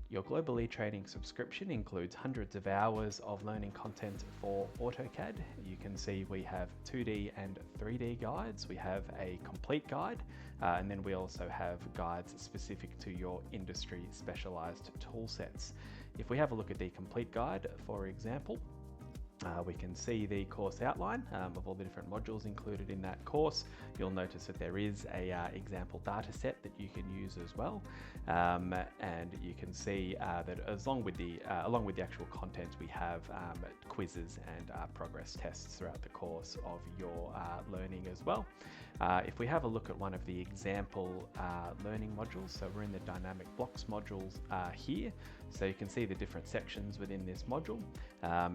Your Global eTraining subscription includes hundreds of hours of learning content for AutoCAD. You can see we have 2D and 3D guides. We have a complete guide, and then we also have guides specific to your industry specialized tool sets. If we have a look at the complete guide, for example, we can see the course outline of all the different modules included in that course. You'll notice that there is a example data set that you can use as well, and you can see that along with the actual content, we have quizzes and progress tests throughout the course of your learning as well. If we have a look at one of the example learning modules, so we're in the dynamic blocks modules here, so you can see the different sections within this module.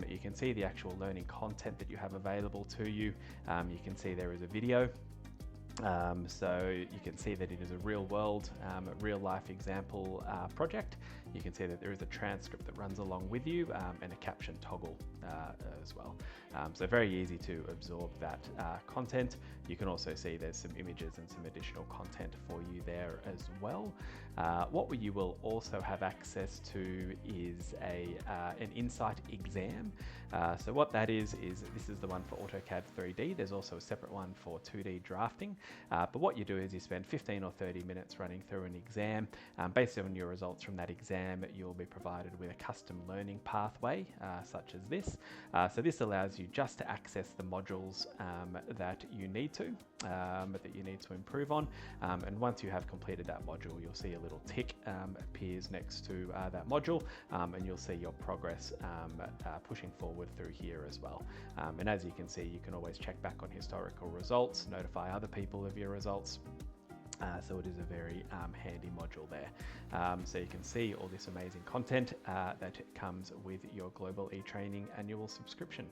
You can see the actual learning content that you have available to you. You can see there is a video. So you can see that it is a real world, real life example project. You can see that there is a transcript that runs along with you and a caption toggle as well. So very easy to absorb that content. You can also see there's some images and some additional content for you there as well. What you will also have access to is an insight exam. So what that is this is the one for AutoCAD 3D. There's also a separate one for 2D drafting. But what you do is you spend 15 or 30 minutes running through an exam. Based on your results from that exam, you'll be provided with a custom learning pathway, such as this. So this allows you just to access the modules that you need to improve on. And once you have completed that module, you'll see a little tick appears next to that module, and you'll see your progress pushing forward through here as well. And as you can see, you can always check back on historical results, notify other people of your results. So it is a very handy module there. So you can see all this amazing content that comes with your Global eTraining annual subscription.